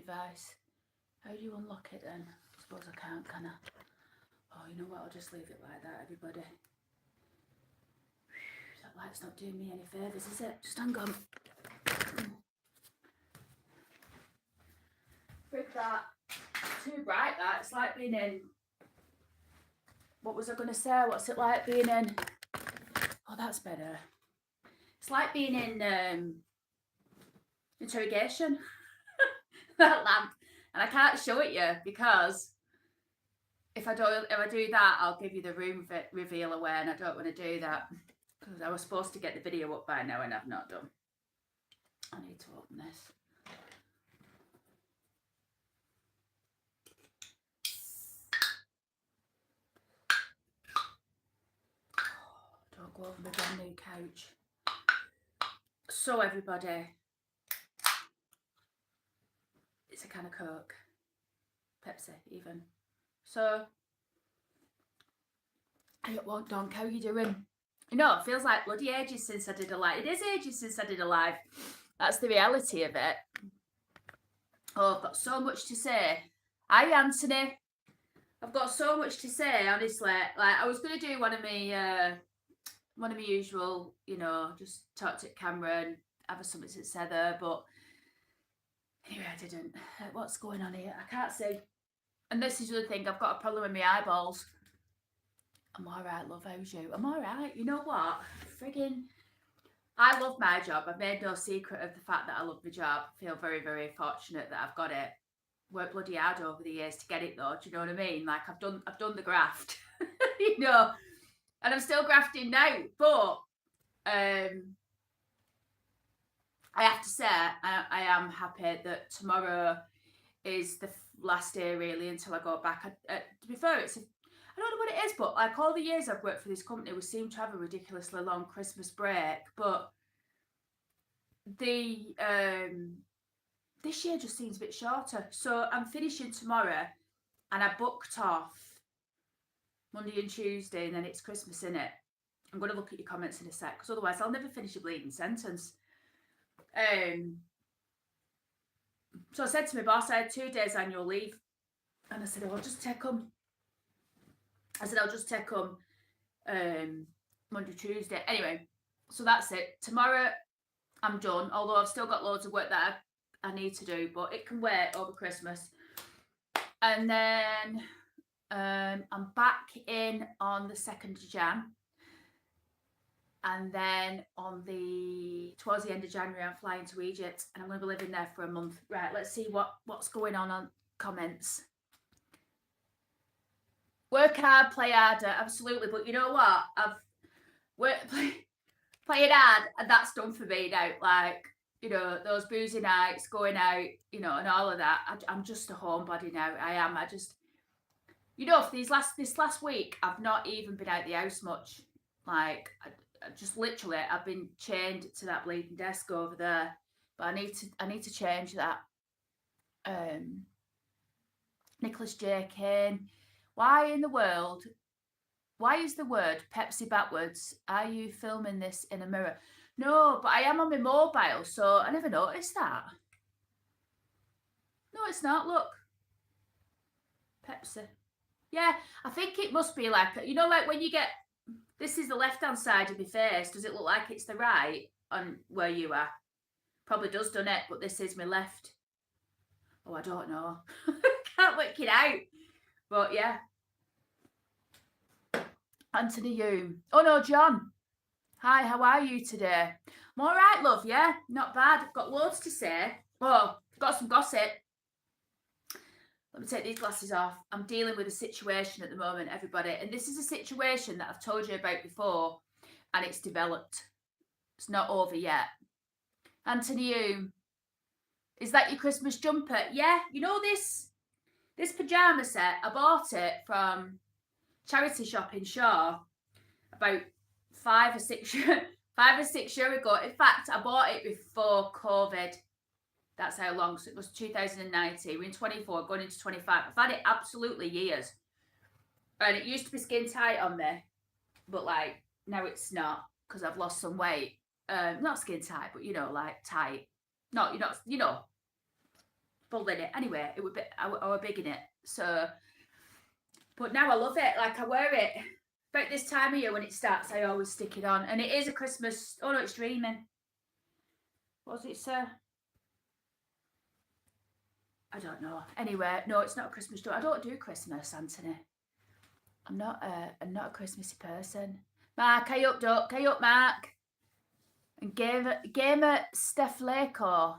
device. How do you unlock it then? I suppose I can't, can I? Oh, you know what? I'll just leave it like that, everybody. That light's not doing me any favours, is it? Just hang on. Frig that. Too bright, that. It's like being in... What was I going to say? What's it like being in... Oh, that's better. It's like being in interrogation. That lamp. And I can't show it you because if I do that, I'll give you the room reveal away, and I don't want to do that because I was supposed to get the video up by now and I've not done. I need to open this. Don't go over my brand new couch. So everybody, it's a can of Coke, Pepsi even. So, I won't donk, how you doing? You know, it feels like bloody ages since I did a live. It is ages since I did a live. That's the reality of it. Oh, I've got so much to say. Hi, Anthony. I've got so much to say, honestly. Like, I was going to do one of my usual, you know, just talk to the camera and have something to say there, but anyway, I didn't. What's going on here? I can't see. And this is the other thing, I've got a problem with my eyeballs. I'm alright, love, how's you? I'm alright. You know what? Friggin', I love my job. I've made no secret of the fact that I love my job. I feel very, very fortunate that I've got it. Worked bloody hard over the years to get it though, do you know what I mean? Like, I've done the graft, you know, and I'm still grafting now, but I have to say, I am happy that tomorrow is the last day really until I go back. To be fair, I don't know what it is, but like all the years I've worked for this company, we seem to have a ridiculously long Christmas break, but the this year just seems a bit shorter. So I'm finishing tomorrow, and I booked off Monday and Tuesday, and then it's Christmas, innit? I'm going to look at your comments in a sec, because otherwise I'll never finish a bleeding sentence. So I said to my boss, I had 2 days annual leave, and I said, oh, I'll just take them. I'll just take them Monday, Tuesday. Anyway, so that's it. Tomorrow I'm done, although I've still got loads of work that I need to do, but it can wait over Christmas. And then I'm back in on the 2nd of Jan. And then towards the end of January, I'm flying to Egypt, and I'm going to be living there for a month. Right, let's see what's going on comments. Work hard, play harder, absolutely. But you know what? I've playing hard, and that's done for me now. Like, you know, those boozy nights, going out, you know, and all of that. I'm just a homebody now. I am. I just, you know, for this last week, I've not even been out the house much. Like, I just literally, I've been chained to that bleeding desk over there. But I need to change that. Nicholas J. Kane, why in the world? Why is the word Pepsi backwards? Are you filming this in a mirror? No, but I am on my mobile, so I never noticed that. No, it's not. Look, Pepsi. Yeah, I think it must be like, you know, like when you get. This is the left-hand side of my face. Does it look like it's the right on where you are? Probably does, doesn't it? But this is my left. Oh, I don't know. Can't work it out. But yeah. Anthony Hume. Oh no, John. Hi, how are you today? I'm all right, love. Yeah, not bad. I've got loads to say. Oh, got some gossip. Let me take these glasses off. I'm dealing with a situation at the moment, everybody. And this is a situation that I've told you about before, and it's developed. It's not over yet. Anthony Hume, is that your Christmas jumper? Yeah, you know this pyjama set, I bought it from charity shop in Shaw about 5 or 6 years ago. In fact, I bought it before COVID. That's how long. So it was 2019. We're in 24, going into 25. I've had it absolutely years. And it used to be skin tight on me. But like, now it's not. Because I've lost some weight. Not skin tight, but you know, like tight. No, you're not, you know. full in it. Anyway, it would be, I were big in it. So, but now I love it. Like I wear it about this time of year when it starts. I always stick it on, and it is a Christmas. Oh no, it's dreaming. What does it say? I don't know. Anyway, no, it's not a Christmas joke. I don't do Christmas, Anthony. I'm not a Christmassy person. Mark, hey up, Duck. Hey up, Mark. And Gamer Steph Laco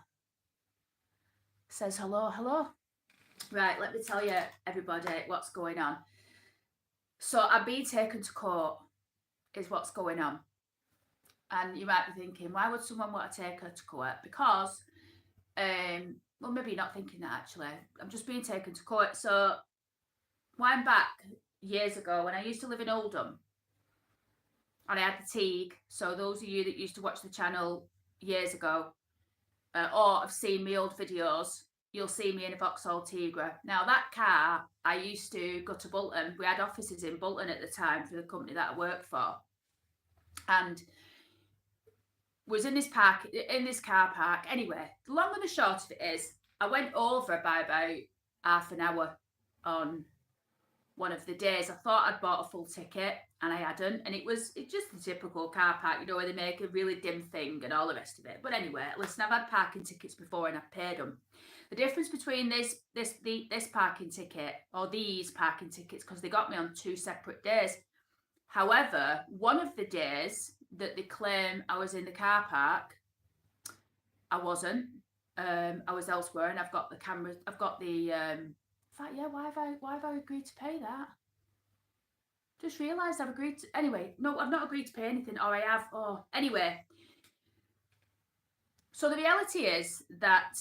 says hello, hello. Right, let me tell you, everybody, what's going on. So I'm being taken to court, is what's going on. And you might be thinking, why would someone want to take her to court? Because, well, maybe you're not thinking that actually. I'm just being taken to court. So, wind back years ago when I used to live in Oldham, and I had the Teague. So those of you that used to watch the channel years ago, or have seen me old videos, you'll see me in a Vauxhall Tigra. Now that car, I used to go to Bolton. We had offices in Bolton at the time for the company that I worked for, and was in this car park. Anyway, the long and the short of it is, I went over by about half an hour on one of the days. I thought I'd bought a full ticket and I hadn't, and it's just the typical car park, you know, where they make a really dim thing and all the rest of it. But anyway, listen, I've had parking tickets before and I've paid them. The difference between this parking ticket, or these parking tickets, because they got me on 2 separate days. However, one of the days that they claim I was in the car park, I wasn't. I was elsewhere, and I've got the cameras. I've got the. In fact, yeah. Why have I agreed to pay that? Just realised I've agreed to. Anyway, no, I've not agreed to pay anything, or I have. Oh, anyway. So the reality is that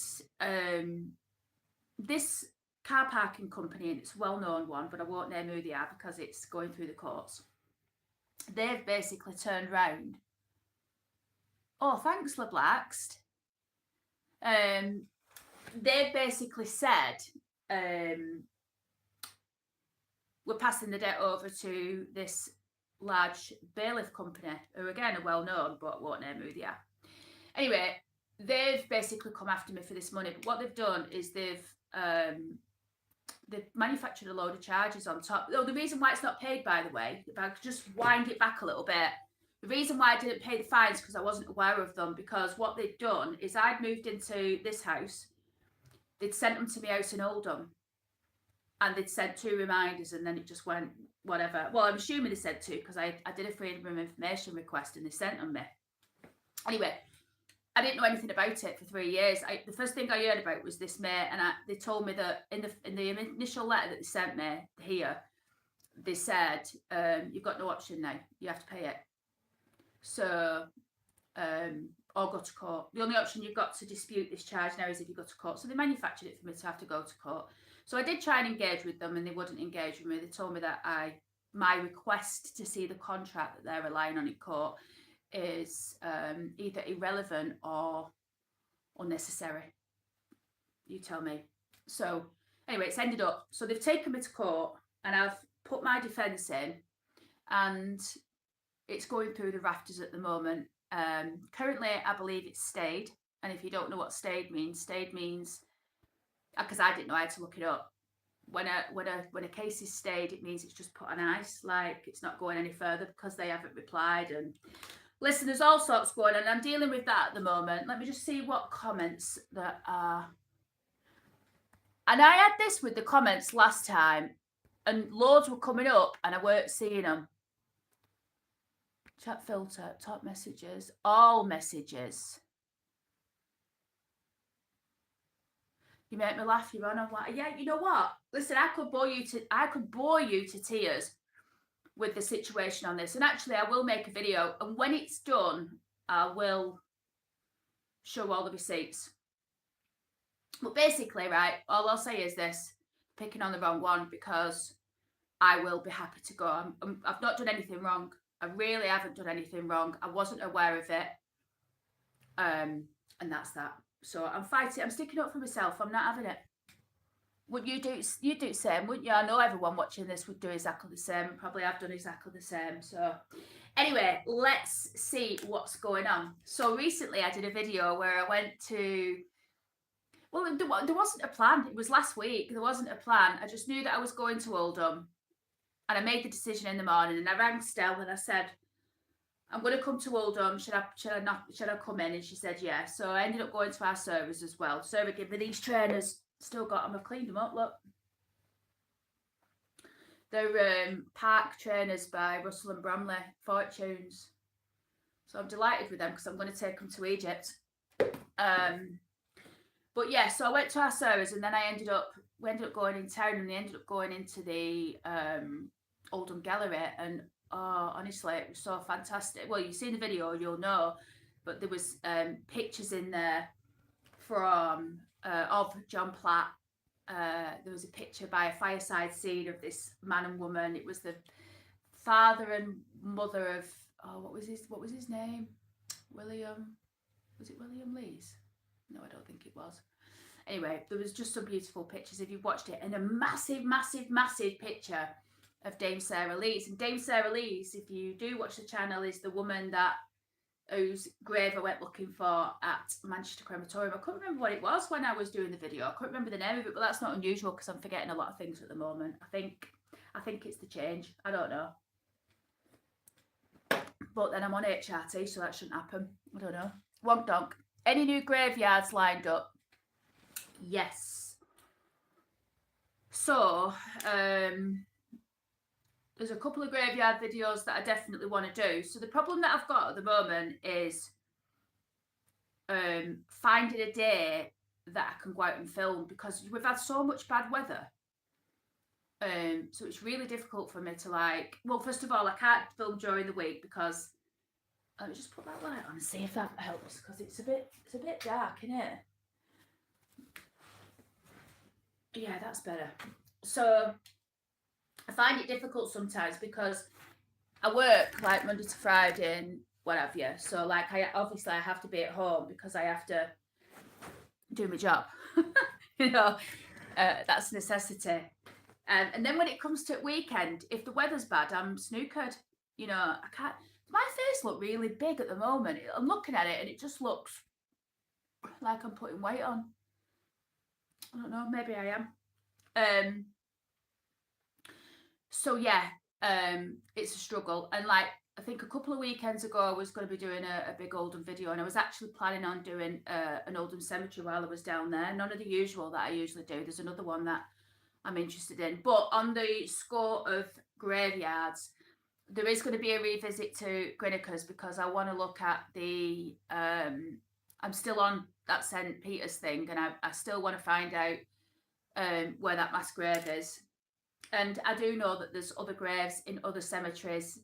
this car parking company, and it's a well-known one, but I won't name who they are because it's going through the courts. They've basically turned round. Oh, thanks, LeBlaxed. They've basically said, we're passing the debt over to this large bailiff company, who again are well known, but I won't name who they are. Anyway, they've basically come after me for this money, but what they've done is they've manufactured a load of charges on top. Oh, the reason why it's not paid, by the way, if I could just wind it back a little bit, the reason why I didn't pay the fines because I wasn't aware of them, because what they'd done is I'd moved into this house, they'd sent them to my house in Oldham, and they'd sent 2 reminders, and then it just went whatever. Well, I'm assuming they sent 2 because I did a freedom of information request and they sent them me. Anyway, I didn't know anything about it for 3 years. The first thing I heard about was this mate, and they told me that in the initial letter that they sent me here, they said, you've got no option now. You have to pay it. So, or go to court. The only option you've got to dispute this charge now is if you go to court. So they manufactured it for me to have to go to court. So I did try and engage with them, and they wouldn't engage with me. They told me that my request to see the contract that they're relying on in court is either irrelevant or unnecessary. You tell me. So anyway, it's ended up. So they've taken me to court, and I've put my defence in, and it's going through the rafters at the moment. Currently, I believe it's stayed. And if you don't know what stayed means because I didn't know, I had to look it up. When a case is stayed, it means it's just put on ice, like it's not going any further because they haven't replied. And listen, there's all sorts going on. I'm dealing with that at the moment. Let me just see what comments that are. And I had this with the comments last time, and loads were coming up, and I weren't seeing them. Chat filter, top messages, all messages. You make me laugh, you're on. I'm like, yeah, you know what? Listen, I could bore you to tears with the situation on this. And actually, I will make a video, and when it's done, I will show all the receipts. But basically, right, all I'll say is this: picking on the wrong one, because I will be happy to go. I've not done anything wrong. I really haven't done anything wrong. I wasn't aware of it. And that's that. So I'm fighting. I'm sticking up for myself. I'm not having it. Would you do the same, wouldn't you? I know everyone watching this would do exactly the same. Probably I've done exactly the same. So anyway, let's see what's going on. So recently I did a video where I went to, Well, there wasn't a plan. It was last week. There wasn't a plan. I just knew that I was going to Oldham, and I made the decision in the morning. And I rang Stell and I said, "I'm going to come to Oldham. Should I come in?" And she said, "Yeah." So I ended up going to our servers as well. Server gave me these trainers. Still got them. I've cleaned them up. Look, they're Park trainers by Russell and Bramley, Fortunes. So I'm delighted with them because I'm going to take them to Egypt. But yeah, so I went to our servers and then we ended up going in town and they ended up going into the Oldham Gallery and honestly, it was so fantastic. Well, you've seen the video, you'll know, but there was pictures in there from of John Platt. There was a picture by a fireside scene of this man and woman. It was the father and mother of what was his name? William. Was it William Lees? No, I don't think it was. Anyway, there was just some beautiful pictures if you watched it, and a massive, massive, massive picture of Dame Sarah Lees. And Dame Sarah Lees, if you do watch the channel, is the woman whose grave I went looking for at Manchester Crematorium. I couldn't remember what it was when I was doing the video. I couldn't remember the name of it, but that's not unusual because I'm forgetting a lot of things at the moment. I think it's the change. I don't know. But then I'm on HRT, so that shouldn't happen. I don't know. Wonk donk. Any new graveyards lined up? Yes. So, there's a couple of graveyard videos that I definitely want to do. So the problem that I've got at the moment is finding a day that I can go out and film because we've had so much bad weather. So it's really difficult for me to well, first of all, I can't film during the week because let me just put that light on and see if that helps because it's a bit dark, isn't it? Yeah, that's better. So I find it difficult sometimes because I work like Monday to Friday and what have you. So like I have to be at home because I have to do my job. You know, that's a necessity. And then when it comes to weekend, if the weather's bad, I'm snookered. You know, I can't. My face look really big at the moment. I'm looking at it and it just looks like I'm putting weight on. I don't know, maybe I am. So yeah, it's a struggle. And like, I think a couple of weekends ago, I was going to be doing a big Oldham video and I was actually planning on doing an Oldham cemetery while I was down there. None of the usual that I usually do. There's another one that I'm interested in. But on the score of graveyards, there is going to be a revisit to Grinnikers because I want to look at the I'm still on that St. Peter's thing and I still want to find out where that mass grave is. And I do know that there's other graves in other cemeteries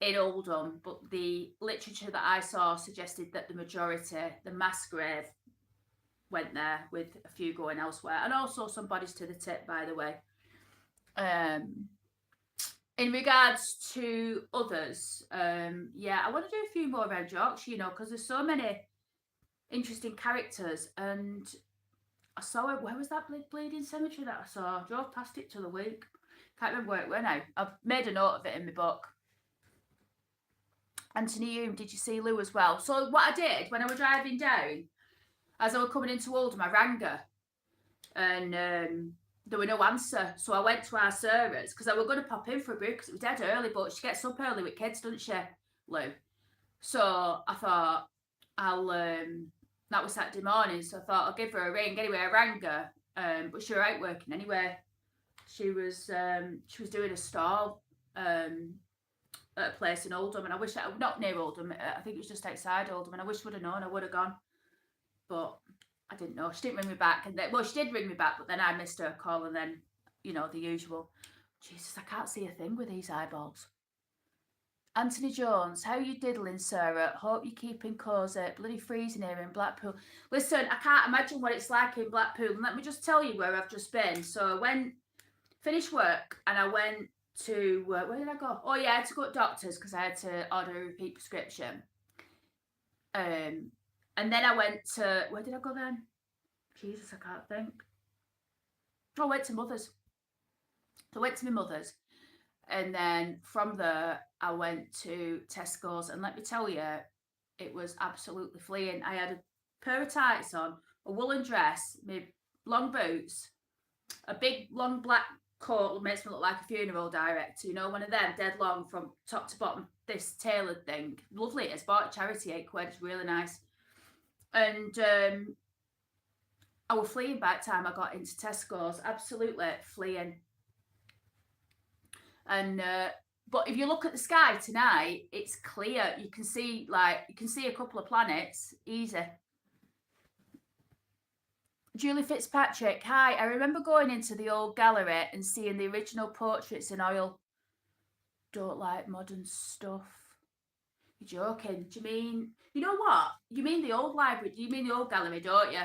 in Oldham, but the literature that I saw suggested that the majority, the mass grave, went there with a few going elsewhere. And also some bodies to the tip, by the way. In regards to others, yeah, I want to do a few more around Yorkshire, you know, because there's so many interesting characters. And I saw it, where was that bleeding cemetery that I saw? I drove past it the other week. Can't remember where it went now. I've made a note of it in my book. Anthony Hume, did you see Lou as well? So what I did when I was driving down, as I was coming into Oldham, I rang her. And there were no answer. So I went to our servers because I was going to pop in for a brew because it was dead early, but she gets up early with kids, doesn't she, Lou? So I thought that was Saturday morning, so I thought I'll give her a ring. Anyway, I rang her, but she was out working anyway. She was doing a stall at a place in Oldham, and I wish not near Oldham. I think it was just outside Oldham, and I wish I would have known. I would have gone, but I didn't know. She didn't ring me back, and well, she did ring me back, but then I missed her call, and then you know the usual. Jesus, I can't see a thing with these eyeballs. Anthony Jones, how you diddling, Sarah? Hope you're keeping cosy. Bloody freezing here in Blackpool. Listen, I can't imagine what it's like in Blackpool. And let me just tell you where I've just been. So I finished work, and I went to, where did I go? Oh yeah, I had to go to doctors because I had to order a repeat prescription. And then I went to, where did I go then? Jesus, I can't think. I went to Mother's. So I went to my mother's. And then from there, I went to Tesco's. And let me tell you, it was absolutely fleeing. I had a pair of tights on, a woolen dress, my long boots, a big long black coat that makes me look like a funeral director, you know, one of them, dead long from top to bottom, this tailored thing. Lovely, it's bought at charity, £8, it's really nice. And I was fleeing by the time I got into Tesco's, absolutely fleeing. And but if you look at the sky tonight, it's clear. You can see a couple of planets, easy. Julie Fitzpatrick, hi. I remember going into the old gallery and seeing the original portraits in oil. Don't like modern stuff. You're joking. Do you mean, you know what? You mean the old library? You mean the old gallery, don't you?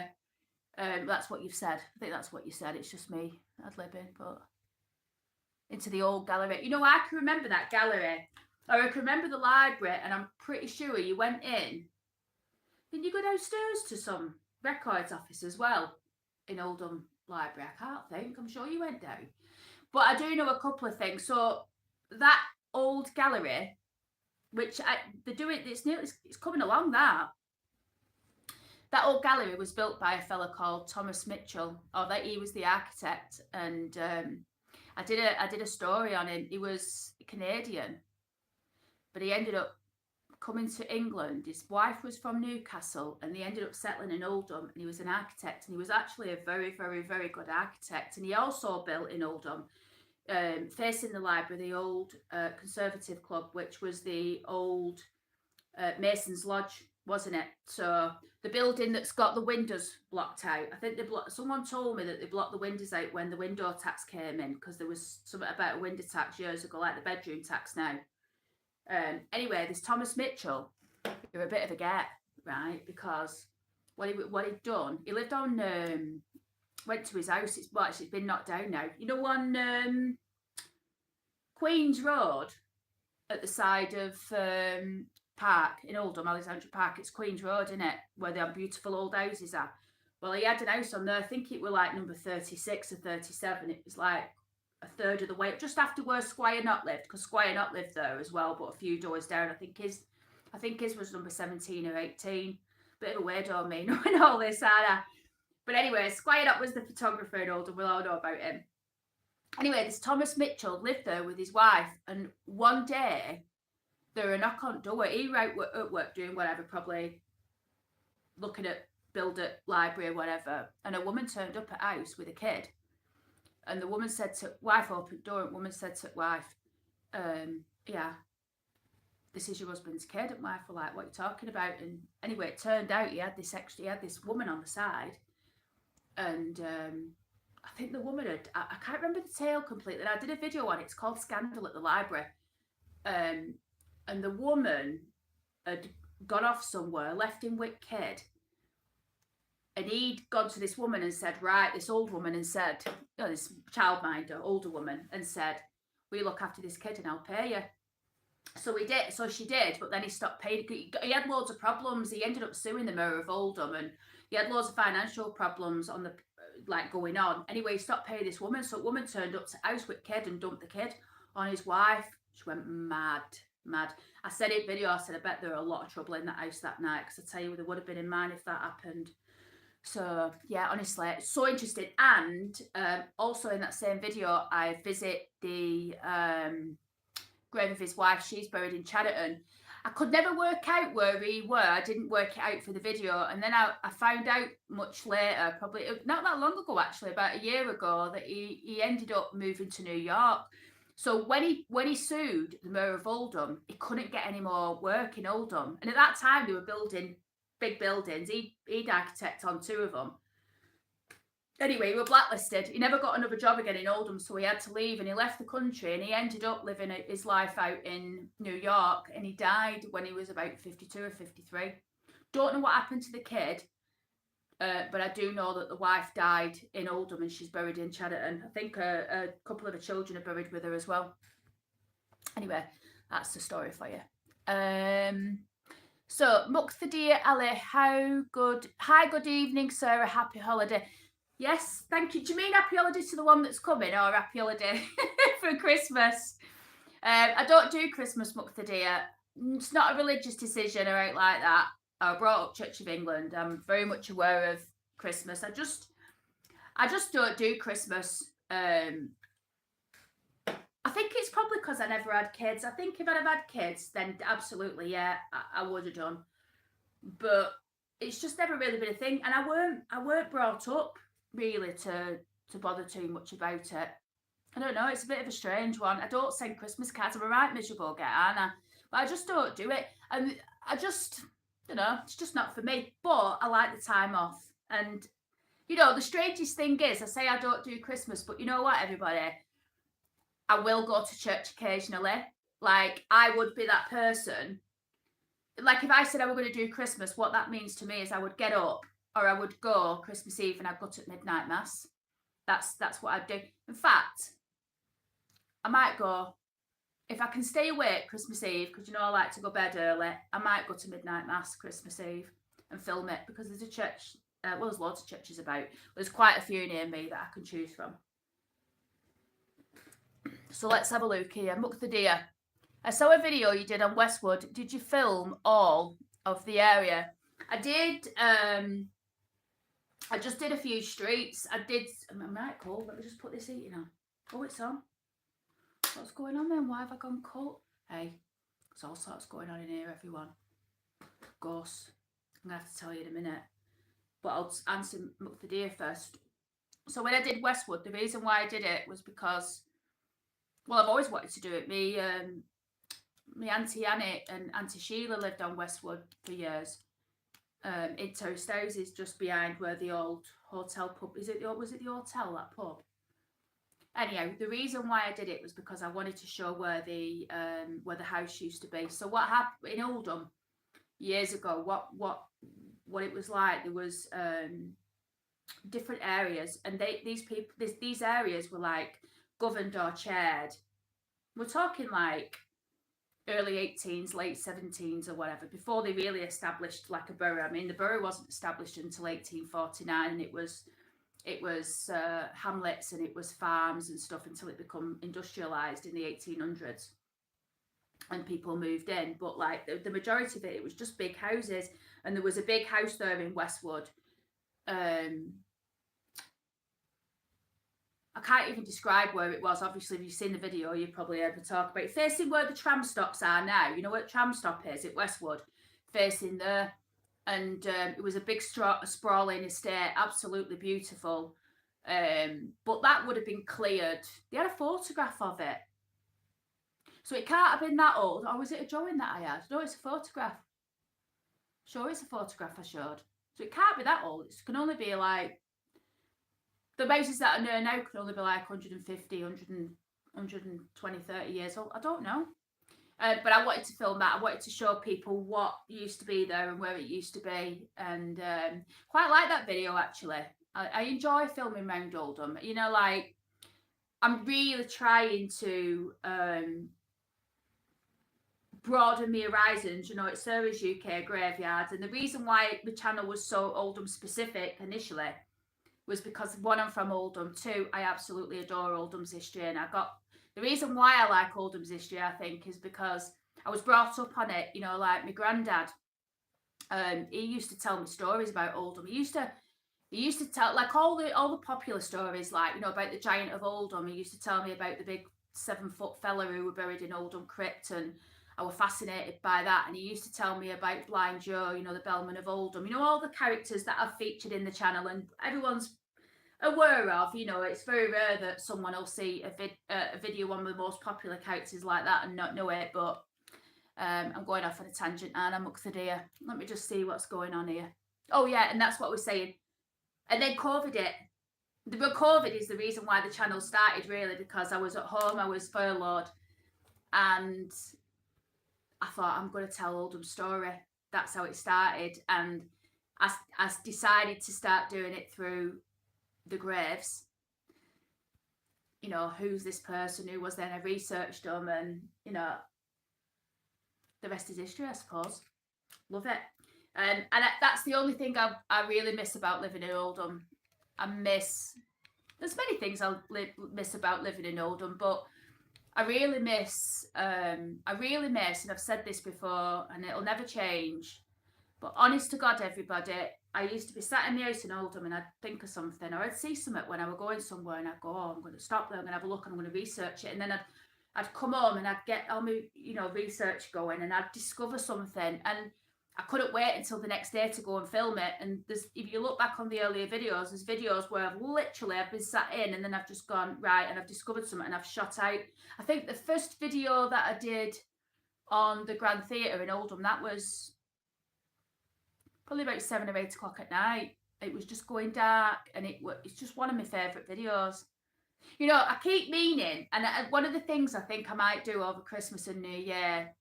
That's what you've said. I think that's what you said. It's just me ad-libbing, but into the old gallery. You know, I can remember that gallery. Or I can remember the library, and I'm pretty sure you went in. Then you go downstairs to some records office as well in Oldham Library. I can't think. I'm sure you went down. But I do know a couple of things. So that old gallery, which they're doing, it's coming along that. That old gallery was built by a fella called Thomas Mitchell, or that he was the architect, and I did a story on him. He was Canadian, but he ended up coming to England. His wife was from Newcastle, and they ended up settling in Oldham, and he was an architect, and he was actually a very, very, very good architect. And he also built in Oldham, facing the library, the old Conservative Club, which was the old Mason's Lodge, wasn't it? So the building that's got the windows blocked out, I think someone told me that they blocked the windows out when the window tax came in, because there was something about a window tax years ago, like the bedroom tax now. Anyway, this Thomas Mitchell, you're a bit of a get, right? Because what he'd done, he lived on, went to his house, it's been knocked down now. You know, on Queen's Road, at the side of Park in Oldham, Alexandra Park, it's Queen's Road, isn't it? Where the beautiful old houses are. Well, he had an house on there, I think it was like number 36 or 37. It was like a third of the way, just after where Squire Knott lived, because Squire Knott lived there as well, but a few doors down. I think his was number 17 or 18. Bit of a weirdo, me knowing all this, Anna. But anyway, Squire Knott was the photographer in Oldham. We'll all know about him. Anyway, this Thomas Mitchell lived there with his wife, and one day there were a knock on door. He was at work doing whatever, probably looking at build it library or whatever, and a woman turned up at house with a kid. And the woman said to wife, opened the door, and woman said to wife, yeah, this is your husband's kid. And wife were like, what are you talking about? And anyway, it turned out he had this woman on the side. And I think the woman I can't remember the tale completely. I did a video on it. It's called Scandal at the Library. And the woman had gone off somewhere, left him with kid. And he'd gone to this woman and said, right, this old woman, and said, this childminder, older woman, and said, will you look after this kid and I'll pay you? So he did. So she did, but then he stopped paying. He had loads of problems. He ended up suing the Mayor of Oldham, and he had loads of financial problems on the going on. Anyway, he stopped paying this woman. So a woman turned up to house with kid and dumped the kid on his wife. She went mad. I said in video, I said, I bet there were a lot of trouble in that house that night, because I tell you, there would have been in mine if that happened. So yeah, honestly, it's so interesting. And also in that same video, I visit the grave of his wife. She's buried in Chatterton. I could never work out where he were. I didn't work it out for the video, and then I found out much later, probably not that long ago, actually, about a year ago, that he ended up moving to New York. So when he sued the Mayor of Oldham, he couldn't get any more work in Oldham, and at that time they were building big buildings. He'd architect on 2 of them. Anyway, he was blacklisted. He never got another job again in Oldham, so he had to leave, and he left the country, and he ended up living his life out in New York, and he died when he was about 52 or 53. Don't know what happened to the kid, but I do know that the wife died in Oldham, and she's buried in Chatterton. I think a couple of the children are buried with her as well. Anyway, that's the story for you. So, Muqtadir Ali, hi, good evening, Sarah, happy holiday. Yes, thank you. Do you mean happy holiday to the one that's coming, or happy holiday for Christmas? I don't do Christmas, Muqtadir. It's not a religious decision or anything like that. I brought up Church of England. I'm very much aware of Christmas. I just don't do Christmas. I think it's probably because I never had kids. I think if I'd have had kids, then absolutely, yeah, I would have done. But it's just never really been a thing, and I weren't brought up really to bother too much about it. I don't know. It's a bit of a strange one. I don't send Christmas cards. I'm a right miserable girl, aren't I? But I just don't do it, and I just, it's just not for me. But I like the time off, and the strangest thing is, I say I don't do Christmas, but you know what, everybody, I will go to church occasionally. Like, I would be that person. Like, if I said I were going to do Christmas, what that means to me is I would get up, or I would go Christmas Eve and I'd go to midnight mass. That's what I'd do. In fact, I might go, if I can stay awake Christmas Eve, because I like to go bed early, I might go to midnight mass Christmas Eve and film it, because there's a church, there's loads of churches about. There's quite a few near me that I can choose from. So let's have a look here. Muck the Deer. I saw a video you did on Westwood. Did you film all of the area? I did. I just did a few streets. I might call. Let me just put this heating on. Oh, it's on. What's going on then? Why have I gone cold? Hey, there's all sorts going on in here, everyone. Ghosts. I'm going to have to tell you in a minute. But I'll answer Muck the Deer first. So when I did Westwood, the reason why I did it was because, well, I've always wanted to do it. My Auntie Annie and Auntie Sheila lived on Westwood for years. In Terraced Houses, just behind where the old hotel pub was it the hotel, that pub? Anyhow, the reason why I did it was because I wanted to show where the house used to be. So what happened in Oldham years ago? What it was like? There was different areas, and these areas were like governed or chaired. We're talking like early 18s, late 17s or whatever, before they really established like a borough. I mean, the borough wasn't established until 1849, and it was hamlets and it was farms and stuff until it became industrialised in the 1800s and people moved in. But like the majority of it was just big houses, and there was a big house there in Westwood. I can't even describe where it was. Obviously, if you've seen the video, you've probably heard me talk about it. Facing where the tram stops are now. You know what tram stop is at Westwood? Facing there. And it was a big sprawling estate, absolutely beautiful. But that would have been cleared. They had a photograph of it. So it can't have been that old. Or was it a drawing that I had? No, it's a photograph. Sure, it's a photograph I showed. So it can't be that old. It can only be like, the houses that are there now can only be like 150, 120, 30 years old. I don't know. But I wanted to film that. I wanted to show people what used to be there and where it used to be. And quite like that video, actually. I enjoy filming around Oldham. Like, I'm really trying to broaden my horizons. It's Sarah's UK Graveyard. And the reason why the channel was so Oldham specific initially was because, one, I'm from Oldham. Two, I absolutely adore Oldham's history. And the reason why I like Oldham's history, I think, is because I was brought up on it. Like my granddad, he used to tell me stories about Oldham. He used to tell, like, all the popular stories, like, about the giant of Oldham. He used to tell me about the big 7-foot fella who were buried in Oldham Crypt, and I was fascinated by that. And he used to tell me about Blind Joe, the bellman of Oldham. All the characters that I've featured in the channel, and everyone's aware of. It's very rare that someone will see a video on the most popular characters like that and not know it. But I'm going off on a tangent, and I'm Muck the Deer. Let me just see what's going on here. Oh yeah, and that's what we're saying. And then COVID hit. The COVID is the reason why the channel started, really, because I was at home, I was furloughed, and I thought, I'm going to tell Oldham's story. That's how it started. And I decided to start doing it through the graves. Who's this person, who was then? I researched them, and the rest is history, I suppose. Love it. And that's the only thing I really miss about living in Oldham. There's many things I miss about living in Oldham, but I really miss, and I've said this before, and it'll never change, but honest to God, everybody, I used to be sat in the house in Oldham and I'd think of something, or I'd see something when I were going somewhere, and I'd go, oh, I'm going to stop there, I'm going to have a look, and I'm going to research it. And then I'd come home and I'd get all my, research going, and I'd discover something, and I couldn't wait until the next day to go and film it. And if you look back on the earlier videos, there's videos where I've been sat in, and then I've just gone, right, and I've discovered something, and I've shot out. I think the first video that I did on the Grand Theatre in Oldham, that was probably about 7 or 8 o'clock at night. It was just going dark, and it's just one of my favourite videos. I keep meaning, and one of the things I think I might do over Christmas and New Year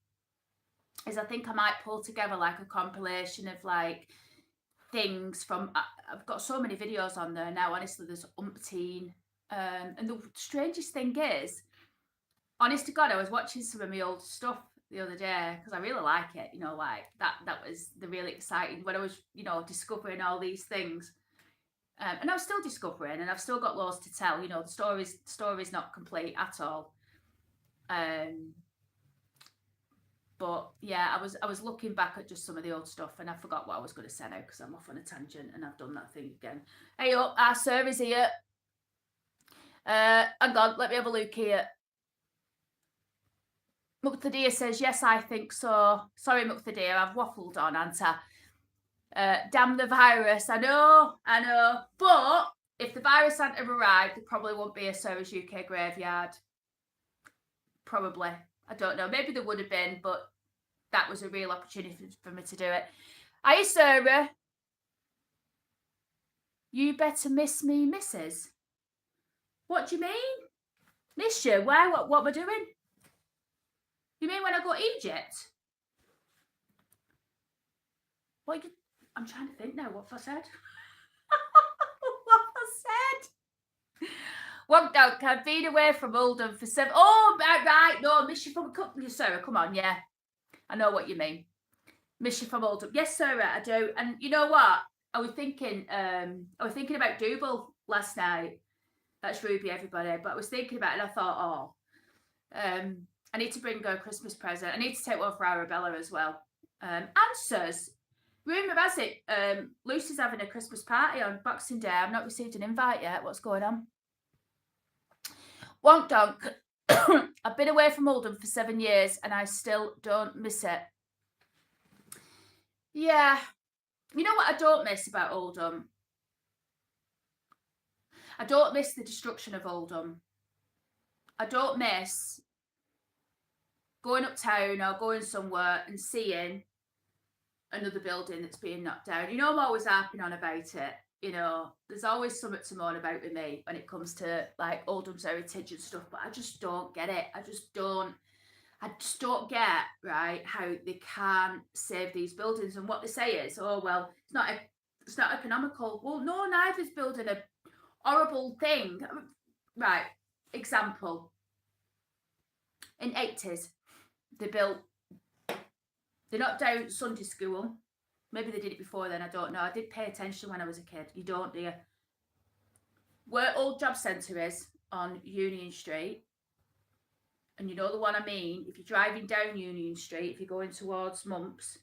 is I think I might pull together like a compilation of like things from, I've got so many videos on there now, honestly, there's umpteen. And the strangest thing is, honest to God, I was watching some of my old stuff the other day because I really like it, like that was the really exciting when I was, discovering all these things. And I'm still discovering, and I've still got loads to tell. The story's not complete at all. But yeah, I was looking back at just some of the old stuff, and I forgot what I was going to say now because I'm off on a tangent and I've done that thing again. Hey up, our sir is here. Hang on, let me have a look here. Muqtadir says, yes, I think so. Sorry, Muqtadir, I've waffled on, haven't I? Damn the virus. I know. But if the virus hadn't arrived, there probably won't be a Sarah's UK graveyard. Probably. I don't know. Maybe there would have been, but that was a real opportunity for me to do it. Hiya, Sarah. You better miss me, missus. What do you mean? Miss you? Why? What am I doing? You mean when I go to Egypt? I'm trying to think now. What have I said? What have I said? Well, no, I've been away from Oldham for 7. Oh, right. No, miss you from Sarah. Come on, yeah. I know what you mean. Miss you from Oldham. Yes, Sarah, I do. And you know what? I was thinking about Dougal last night. That's Ruby, everybody. But I was thinking about it, and I thought, I need to bring her a Christmas present. I need to take one for Arabella as well. Answers. Rumour has it, Lucy's having a Christmas party on Boxing Day. I've not received an invite yet. What's going on? Wonk donk. I've been away from Oldham for 7 years and I still don't miss it. Yeah. You know what I don't miss about Oldham? I don't miss the destruction of Oldham. I don't miss going uptown or going somewhere and seeing another building that's being knocked down. I'm always harping on about it. There's always something to moan about with me when it comes to like Oldham's heritage and stuff, but I just don't get it. I just don't get, right, how they can't save these buildings. And what they say is, oh, well, it's not economical. Well, no, neither's building a horrible thing. Right, example. In 80s, they knocked down Sunday school. Maybe they did it before then, I don't know. I did pay attention when I was a kid. You don't, do you? Where Old Job Centre is on Union Street, and you know the one I mean, if you're driving down Union Street, if you're going towards Mumps,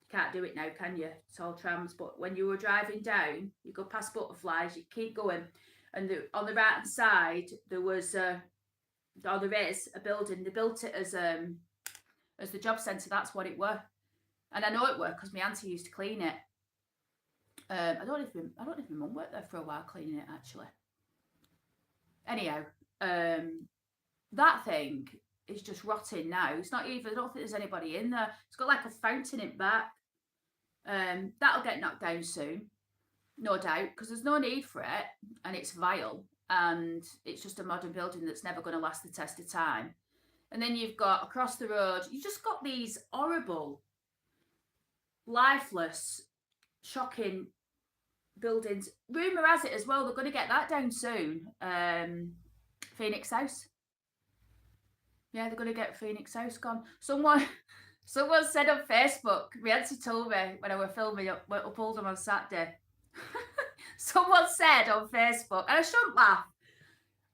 you can't do it now, can you? It's all trams. But when you were driving down, you go past Butterflies, you keep going, and on the right hand side, there is a building. They built it as the job centre. That's what it were. And I know it worked because my auntie used to clean it. I don't know if my mum worked there for a while cleaning it, actually. Anyhow, that thing is just rotting now. It's not even, I don't think there's anybody in there. It's got like a fountain in back. That'll get knocked down soon, no doubt, because there's no need for it, and it's vile, and it's just a modern building that's never going to last the test of time. And then you've got across the road, you just got these horrible, lifeless, shocking buildings. Rumour has it as well, they're going to get that down soon. Phoenix House. Yeah, they're going to get Phoenix House gone. Someone said on Facebook, Riancy told me when I were filming up Oldham on Saturday. Someone said on Facebook, and I shouldn't laugh,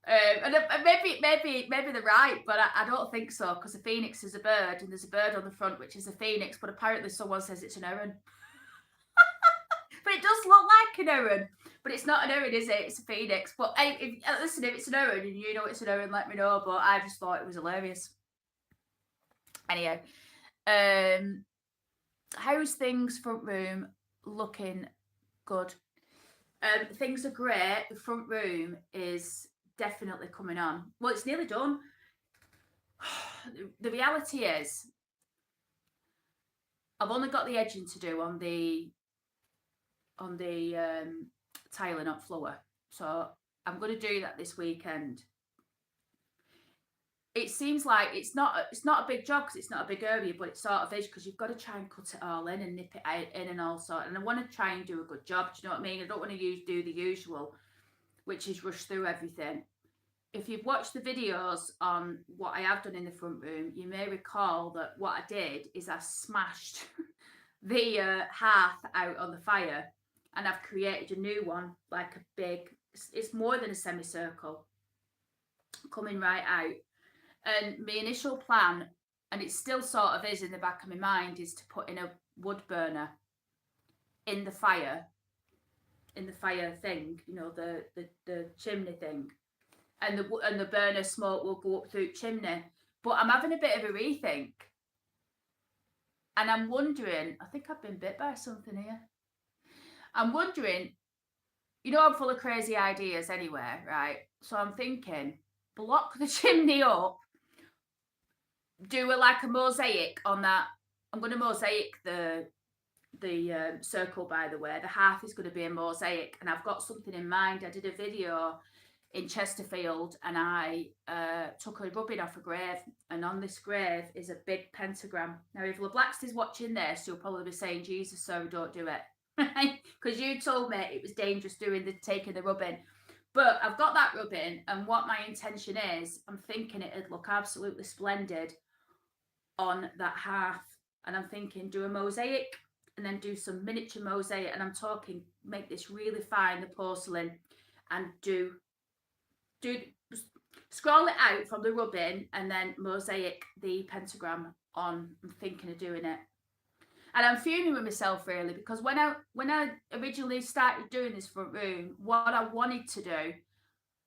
and maybe they're right, but I don't think so, because a phoenix is a bird, and there's a bird on the front which is a phoenix, but apparently someone says it's an heron. But it does look like an heron. But it's not an heron, is it? It's a phoenix. But listen, if it's an heron and you know it's an heron, let me know. But I just thought it was hilarious. Anyway, how's things front room looking? Good. Things are great. The front room is definitely coming on. Well, it's nearly done. The reality is, I've only got the edging to do on the tiling on floor, so I'm going to do that this weekend. It seems like it's not a big job because it's not a big area, but it sort of is, because you've got to try and cut it all in and nip it in and all sort. And I want to try and do a good job. Do you know what I mean? I don't want to do the usual, which is rush through everything. If you've watched the videos on what I have done in the front room, you may recall that what I did is I smashed the hearth out on the fire, and I've created a new one, like a big, it's more than a semicircle, coming right out. And my initial plan, and it still sort of is in the back of my mind, is to put in a wood burner in the fire thing, you know, the chimney thing. And the burner smoke will go up through the chimney. But I'm having a bit of a rethink. And I'm wondering, I think I've been bit by something here. I'm wondering, you know, I'm full of crazy ideas anyway, right? So I'm thinking, block the chimney up, do like a mosaic on that. I'm going to mosaic the circle, by the way. The hearth is going to be a mosaic, and I've got something in mind. I did a video in Chesterfield, and I took a rubbing off a grave, and on this grave is a big pentagram. Now, if LeBlack's watching this, you'll probably be saying, Jesus, sorry, don't do it. Because you told me it was dangerous taking the rubbing. But I've got that rubbing, and what my intention is, I'm thinking it'd look absolutely splendid on that hearth. And I'm thinking, do a mosaic, and then do some miniature mosaic, and I'm talking, make this really fine, the porcelain, and do scroll it out from the rubbing, and then mosaic the pentagram on. I'm thinking of doing it. And I'm fuming with myself, really, because when I originally started doing this front room, what I wanted to do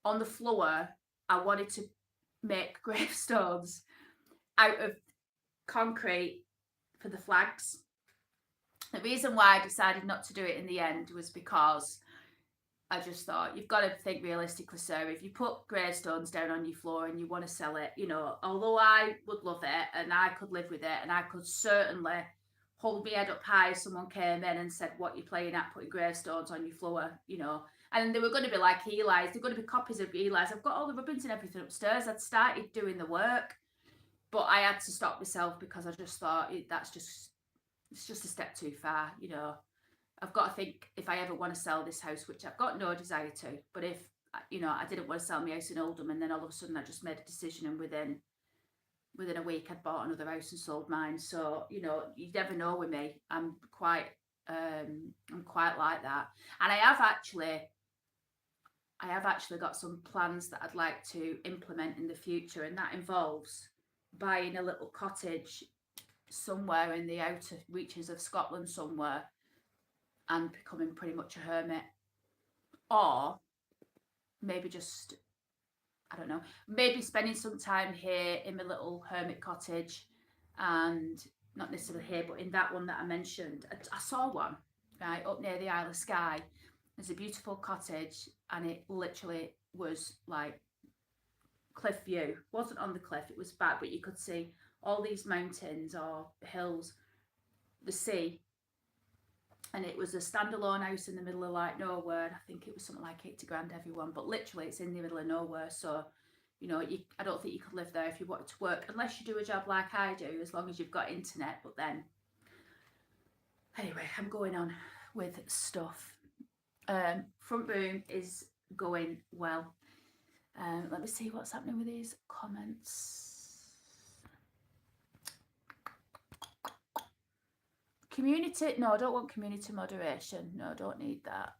on the floor, I wanted to make gravestones out of concrete for the flags. The reason why I decided not to do it in the end was because I just thought, you've got to think realistically, Sarah. If you put gravestones down on your floor and you want to sell it, you know, although I would love it and I could live with it, and I could certainly hold my head up high if someone came in and said, what you're playing at, putting gravestones on your floor, you know. And they were going to be like Eli's. They're going to be copies of Eli's. I've got all the ribbons and everything upstairs. I'd started doing the work, but I had to stop myself because I just thought, it's just a step too far, you know. I've got to think, if I ever want to sell this house, which I've got no desire to, but if, you know, I didn't want to sell my house in Oldham, and then all of a sudden I just made a decision, and within a week I'd bought another house and sold mine. So, you know, you never know with me. I'm quite like that. And I have actually got some plans that I'd like to implement in the future, and that involves buying a little cottage somewhere in the outer reaches of Scotland somewhere, and becoming pretty much a hermit. Or maybe just, I don't know, maybe spending some time here in my little hermit cottage, and not necessarily here, but in that one that I mentioned. I saw one, right, up near the Isle of Skye. There's a beautiful cottage, and it literally was like cliff view. It wasn't on the cliff, it was back, but you could see all these mountains or hills, the sea. And it was a standalone house in the middle of like nowhere. I think it was something like 80 grand everyone, but literally it's in the middle of nowhere. So, you know, I don't think you could live there if you wanted to work, unless you do a job like I do, as long as you've got internet. But then, anyway, I'm going on with stuff. Front room is going well. Let me see what's happening with these comments. Community, no, I don't want community moderation. No, I don't need that.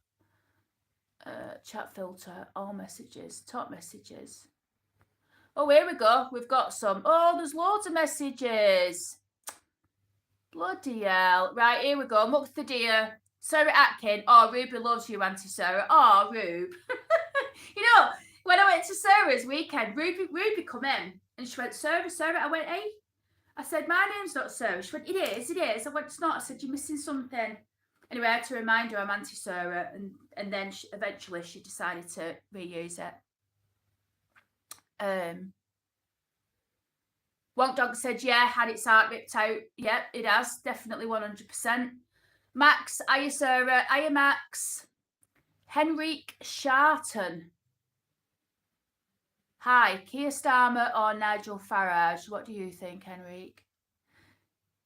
Chat filter, all messages, top messages. Oh, here we go. We've got some. Oh, there's loads of messages. Bloody hell. Right, here we go. I'm up for the deer. Sarah Atkin, oh, Ruby loves you, Auntie Sarah. Oh, Rube. You know, when I went to Sarah's weekend, Ruby come in and she went, Sarah. I went, hey. I said, my name's not Sarah. She went, it is. I went, it's not. I said, you're missing something. Anyway, I had to remind her I'm Auntie Sarah, and then eventually she decided to reuse it. Wonk Dog said, yeah, had its heart ripped out. Yep, it has. Definitely 100%. Max, hiya Sarah. Hiya Max. Henrik Sharton. Hi, Keir Starmer or Nigel Farage? What do you think, Henrik?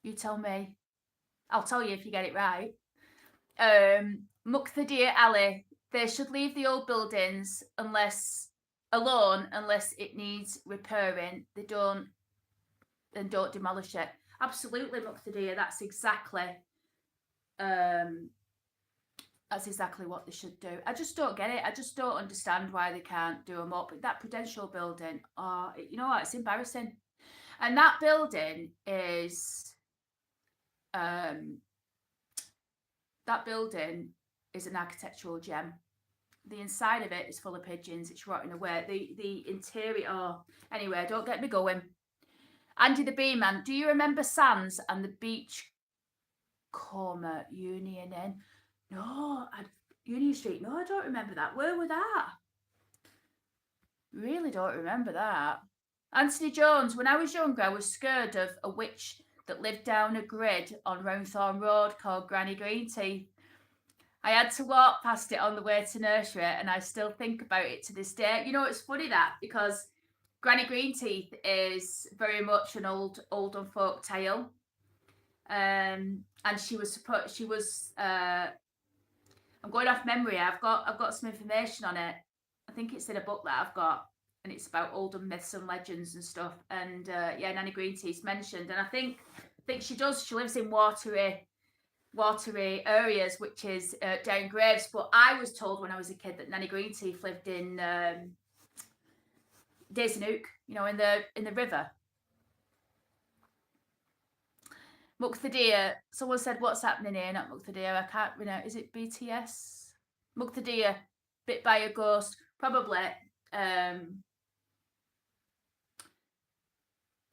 You tell me. I'll tell you if you get it right. Muqtadir Ali, they should leave the old buildings alone unless it needs repairing. They don't demolish it. Absolutely, Muqtadir. That's exactly what they should do. I just don't get it. I just don't understand why they can't do them up. That Prudential building, you know what? It's embarrassing. And that building is an architectural gem. The inside of it is full of pigeons. It's rotting away. The interior. Anyway, don't get me going. Andy the Bee Man, do you remember Sands and the Beachcomber Union Inn? No, Union Street. No, I don't remember that. Where was that? Really don't remember that. Anthony Jones, when I was younger, I was scared of a witch that lived down a grid on Roundthorne Road called Granny Greenteeth. I had to walk past it on the way to nursery, and I still think about it to this day. You know, it's funny that, because Granny Greenteeth is very much an Oldham folk tale. And she was I'm going off memory. I've got some information on it. I think it's in a book that I've got, and it's about Oldham myths and legends and stuff. And yeah, Nanny Greenteeth's mentioned, and I think she does. She lives in watery areas, which is down Graves. But I was told when I was a kid that Nanny Greenteeth lived in Daisanook, you know, in the river. Muqtadir, someone said, what's happening here? Not Muqtadir, I can't remember. Is it BTS? Muqtadir, bit by a ghost. Probably. There's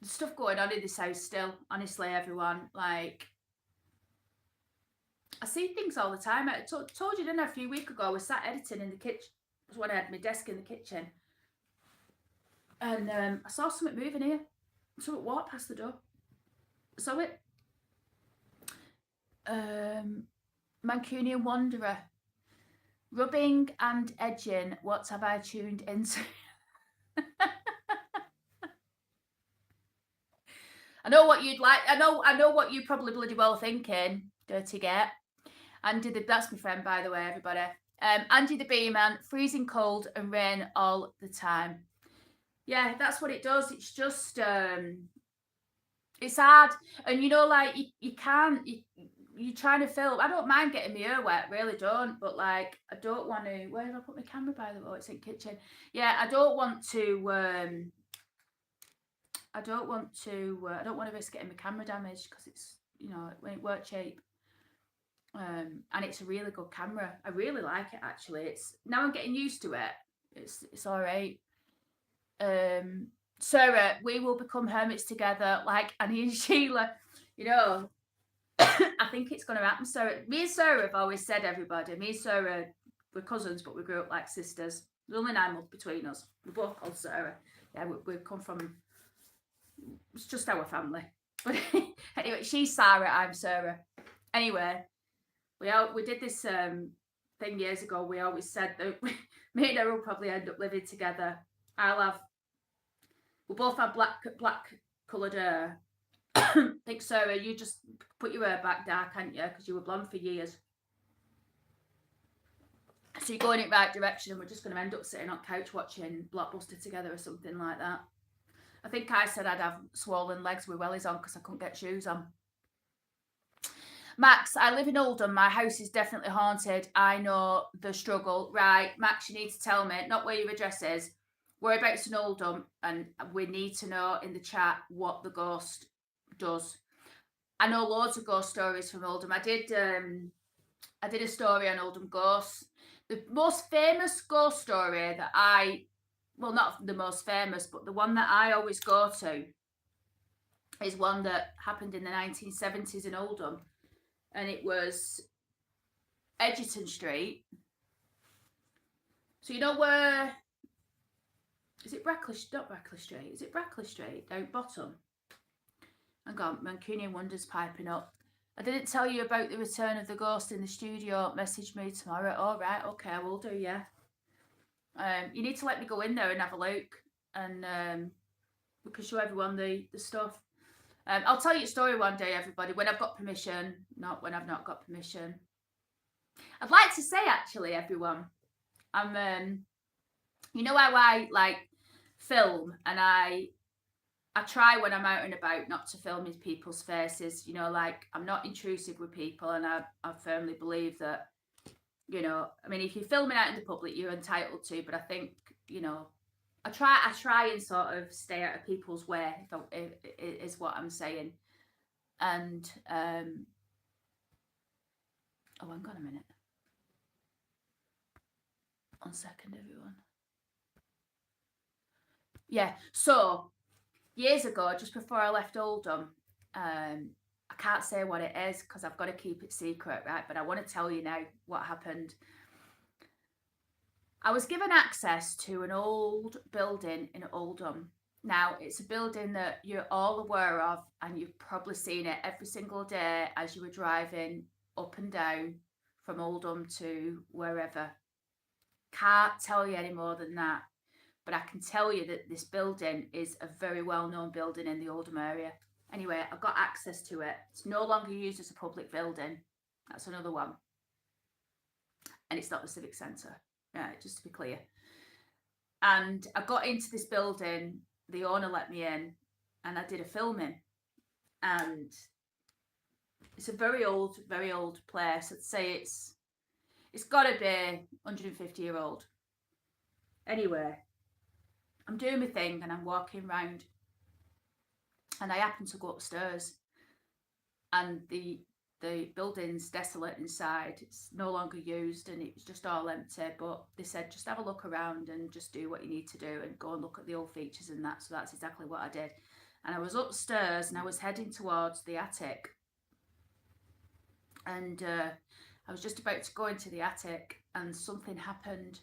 stuff going on in this house still, honestly, everyone. Like, I see things all the time. I told you, didn't I, a few weeks ago, I was sat editing in the kitchen. It was when I had my desk in the kitchen. And I saw something moving here. Something walked past the door. I saw it. Mancunian Wanderer. Rubbing and edging. What have I tuned into? I know what you'd like. I know what you probably bloody well thinking. Dirty get. Andy that's my friend, by the way, everybody. Andy the Bee Man, freezing cold and rain all the time. Yeah, that's what it does. It's just it's hard. And you know, like you can't you're trying to film. I don't mind getting my hair wet, really don't. But like, I don't want to. Where did I put my camera, by the way? Oh, it's in the kitchen. Yeah, I don't want to. I don't want to risk getting my camera damaged, because it's, you know, when it weren't cheap. And it's a really good camera. I really like it, actually. It's now I'm getting used to it. It's all right. Sarah, we will become hermits together, like Annie and Sheila. You know, I think it's going to happen. Sarah, me and Sarah have always said, everybody, me and Sarah, we're cousins, but we grew up like sisters. There's only 9 months between us. We're both called Sarah. Yeah, we come from, it's just our family. But anyway, she's Sarah, I'm Sarah. Anyway, we did this thing years ago. We always said that me and her will probably end up living together. We'll both have black coloured hair. I think, Sarah, you just put your hair back dark, can't you? Because you were blonde for years. So you're going in the right direction, and we're just going to end up sitting on couch watching Blockbuster together or something like that. I think I said I'd have swollen legs with wellies on because I couldn't get shoes on. Max, I live in Oldham. My house is definitely haunted. I know the struggle. Right, Max, you need to tell me, not where your address is, whereabouts in Oldham, and we need to know in the chat what the ghost does. I know loads of ghost stories from Oldham. I did I did a story on Oldham ghosts. The most famous ghost story that well, not the most famous, but the one that I always go to is one that happened in the 1970s in Oldham. And it was Edgerton Street. So you know where, is it Brackley, not Brackley Street, is it Brackley Street down bottom? Hang on, Mancunian Wonders piping up. I didn't tell you about the return of the ghost in the studio. Message me tomorrow. All right, okay, I will do, yeah. You need to let me go in there and have a look, and we can show everyone the stuff. I'll tell you a story one day, everybody, when I've got permission, not when I've not got permission. I'd like to say, actually, everyone, I'm, you know how I like film, and I try when I'm out and about not to film in people's faces, you know, like I'm not intrusive with people, and I firmly believe that, you know, I mean, if you're filming out in the public, you're entitled to, but I think, you know, I try and sort of stay out of people's way, is what I'm saying. And oh, hang on a minute. 1 second, everyone. Yeah, so years ago, just before I left Oldham, I can't say what it is because I've got to keep it secret, right? But I want to tell you now what happened. I was given access to an old building in Oldham. Now, it's a building that you're all aware of, and you've probably seen it every single day as you were driving up and down from Oldham to wherever. Can't tell you any more than that. But I can tell you that this building is a very well-known building in the Oldham area. Anyway, I've got access to it. It's no longer used as a public building. That's another one. And it's not the Civic Centre, just to be clear. And I got into this building, the owner let me in, and I did a filming. And it's a very old place. I'd say it's got to be 150-year-old. Anyway, I'm doing my thing and I'm walking around, and I happen to go upstairs, and the building's desolate inside. It's no longer used and it was just all empty, but they said just have a look around and just do what you need to do and go and look at the old features and that. So that's exactly what I did. And I was upstairs and I was heading towards the attic, and I was just about to go into the attic and something happened.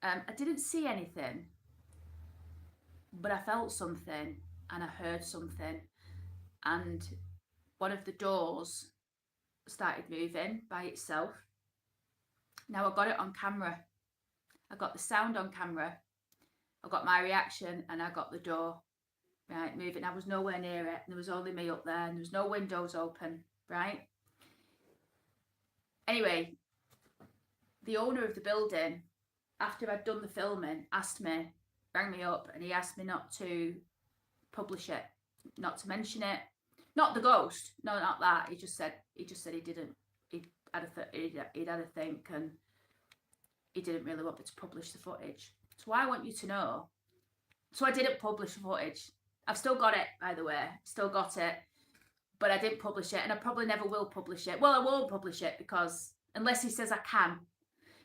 I didn't see anything, but I felt something and I heard something, and one of the doors started moving by itself. Now I got it on camera. I got the sound on camera. I got my reaction, and I got the door right moving. I was nowhere near it. There was only me up there, and there was no windows open, right? Anyway, the owner of the building, after I'd done the filming, rang me up, and he asked me not to publish it, not to mention it. Not the ghost, no, not that. He just said he didn't. He'd had a think, and he didn't really want me to publish the footage. So I want you to know. So I didn't publish the footage. I've still got it, by the way. Still got it, but I didn't publish it, and I probably never will publish it. Well, I won't publish it because unless he says I can.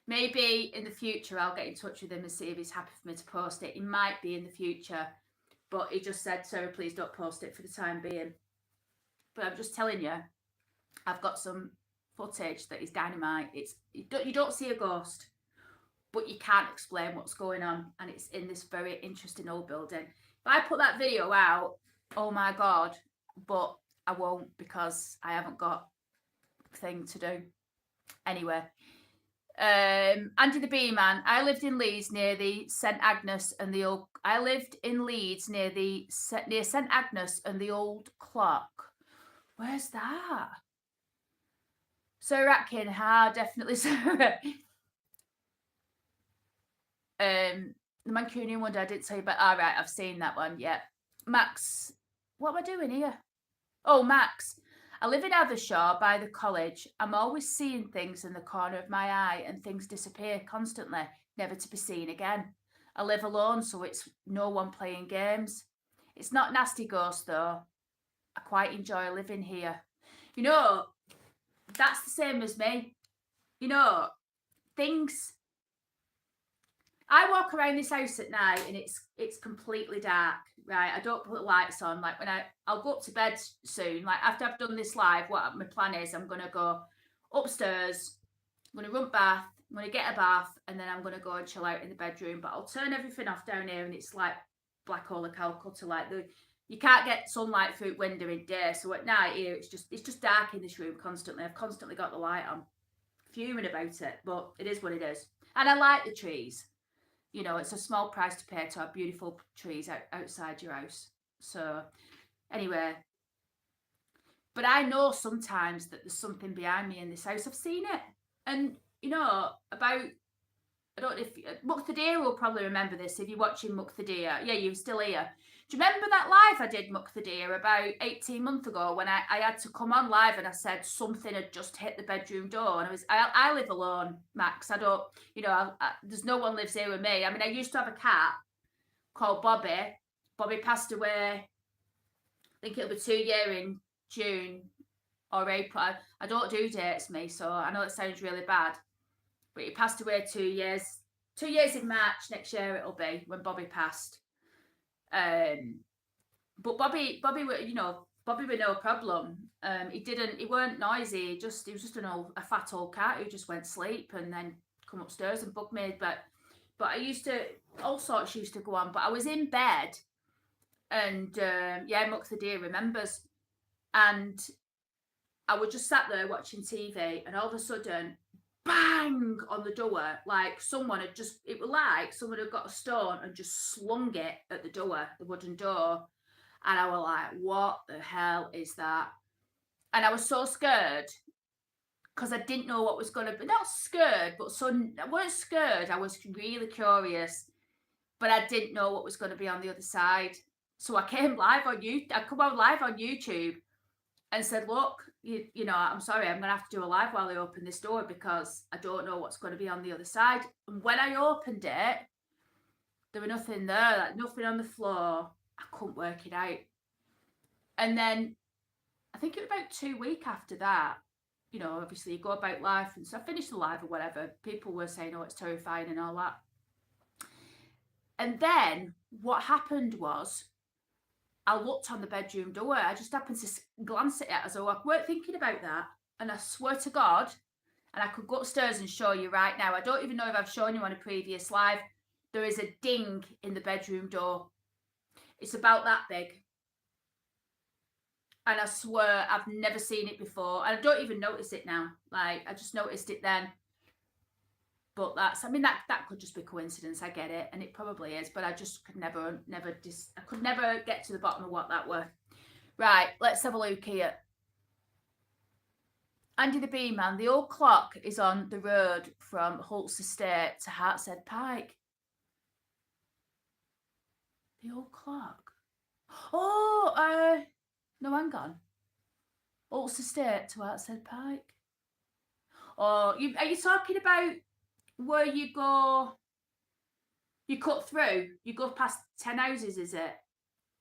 Maybe in the future I'll get in touch with him and see if he's happy for me to post it. It might be in the future, but he just said, Sarah, please don't post it for the time being. But I'm just telling you, I've got some footage that is dynamite. You don't see a ghost, but you can't explain what's going on, and it's in this very interesting old building. If I put that video out, oh my God, but I won't because I haven't got a thing to do. Anyway, Andy the Bee Man. I lived in Leeds near the St Agnes and the old. I lived in Leeds near St Agnes and the old clock. Where's that? Sarah Atkin, definitely Sarah. The Mancunian Wonder, I didn't tell you about. All right, I've seen that one. Yeah. Max, what am I doing here? Oh, Max. I live in Athershaw by the college. I'm always seeing things in the corner of my eye, and things disappear constantly, never to be seen again. I live alone, so it's no one playing games. It's not nasty ghost, though. I quite enjoy living here. You know, that's the same as me. You know, things. I walk around this house at night and it's completely dark, right? I don't put the lights on. Like when I'll go up to bed soon. Like after I've done this live, what my plan is, I'm gonna go upstairs. I'm gonna run bath. I'm gonna get a bath, and then I'm gonna go and chill out in the bedroom. But I'll turn everything off down here, and it's like black hole of Calcutta. Like you can't get sunlight through window in day. So at night here, it's just dark in this room constantly. I've constantly got the light on, fuming about it, but it is what it is. And I like the trees. You know, it's a small price to pay to have beautiful trees outside your house. So anyway, but I know sometimes that there's something behind me in this house. I've seen it, and you know about. I don't know if Muqtadir will probably remember this if you're watching Muqtadir. Yeah, you're still here. Do you remember that live I did Muqtadir about 18 months ago when I had to come on live and I said something had just hit the bedroom door, and I live alone, Max. I don't, you know, there's no one lives here with me. I mean, I used to have a cat called Bobby. Bobby passed away. I think it'll be 2 years in June or April. I don't do dates, me, so I know it sounds really bad. But he passed away 2 years. 2 years in March next year it'll be when Bobby passed. But Bobby, you know, Bobby was no problem. He weren't noisy. He was just a fat old cat who just went sleep and then come upstairs and bug me. But I used to, all sorts used to go on. But I was in bed, and yeah, Muqtadir remembers, and I was just sat there watching TV, and all of a sudden, bang on the door, like someone had got a stone and just slung it at the door, the wooden door. And I was like, what the hell is that? And I was so scared because I didn't know what was going to be. Not scared, but I wasn't scared. I was really curious, but I didn't know what was going to be on the other side. So I came live on YouTube. I come on live on YouTube and said, look, you know, I'm sorry, I'm going to have to do a live while I open this door because I don't know what's going to be on the other side. And when I opened it, there was nothing there, like nothing on the floor. I couldn't work it out. And then I think it was about 2 weeks after that, you know, obviously you go about life, and so I finished the live or whatever. People were saying, oh, it's terrifying and all that. And then what happened was, I looked on the bedroom door. I just happened to glance at it as I weren't thinking about that. And I swear to God, and I could go upstairs and show you right now. I don't even know if I've shown you on a previous live. There is a ding in the bedroom door. It's about that big. And I swear I've never seen it before. And I don't even notice it now. Like, I just noticed it then. But that could just be coincidence. I get it, and it probably is. But I just could never get to the bottom of what that were. Right, let's have a look here. Andy the Bee Man, the old clock is on the road from Hults Estate to Hartshead Pike. The old clock. Oh, no, hang on. Hults Estate to Hartshead Pike. Oh, are you talking about where you cut through? You go past 10 houses, is it?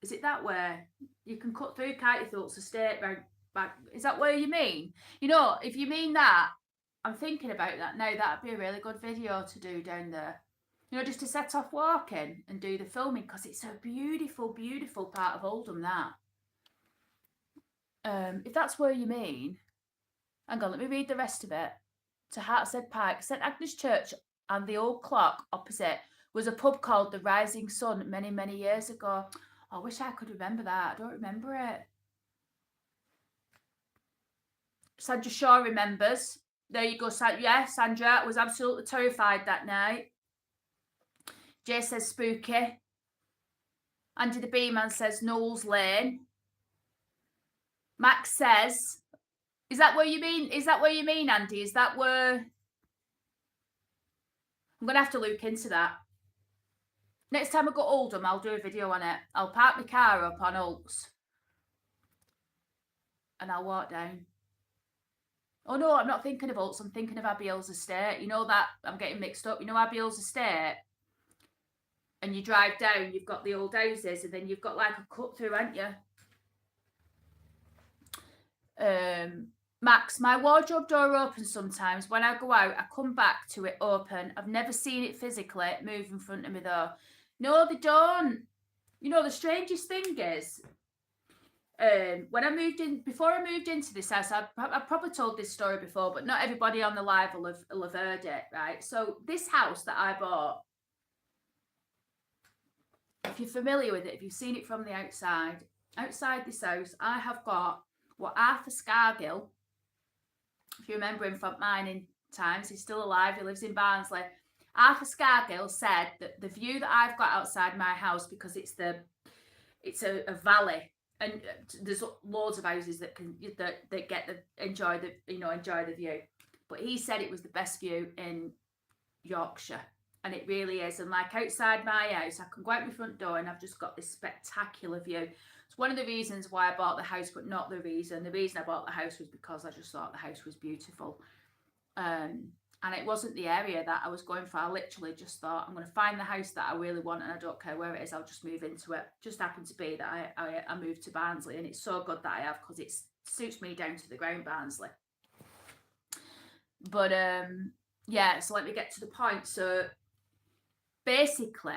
Is it that way? You can cut through, can't you, Hults Estate round back? Is that where you mean? You know, if you mean that, I'm thinking about that now. That'd be a really good video to do down there. You know, just to set off walking and do the filming, because it's a beautiful, beautiful part of Oldham, that. If that's where you mean, hang on, let me read the rest of it. To Hartshead Pike, St Agnes Church and the old clock opposite was a pub called the Rising Sun many, many years ago. I wish I could remember that. I don't remember it. Sandra Shaw remembers. There you go, yeah, Sandra was absolutely terrified that night. Jay says spooky. Andy the Bee Man says Knowles Lane. Max says, is that where you mean, Andy? Is that where? I'm going to have to look into that. Next time I go Oldham, I'll do a video on it. I'll park my car up on Hults. And I'll walk down. Oh no, I'm not thinking of Hults. I'm thinking of Abiel's Estate. You know that? I'm getting mixed up. You know Abiel's Estate? And you drive down, you've got the old houses, and then you've got like a cut through, haven't you? Max, my wardrobe door opens sometimes. When I go out, I come back to it open. I've never seen it physically move in front of me though. No, they don't. You know, the strangest thing is, when I moved in, before I moved into this house, I've probably told this story before, but not everybody on the live will have heard it, right? So this house that I bought, if you're familiar with it, if you've seen it from the outside this house, I have got what Arthur Scargill, if you remember him from mining times, he's still alive, he lives in Barnsley. Arthur Scargill said that the view that I've got outside my house, because it's a valley, and there's loads of houses that enjoy the view, but he said it was the best view in Yorkshire, and it really is. And like outside my house, I can go out my front door and I've just got this spectacular view. It's one of the reasons why I bought the house, but not the reason. The reason I bought the house was because I just thought the house was beautiful. And it wasn't the area that I was going for. I literally just thought, I'm going to find the house that I really want, and I don't care where it is, I'll just move into it. Just happened to be that I moved to Barnsley, and it's so good that I have, because it suits me down to the ground, Barnsley. But yeah, so let me get to the point. So basically,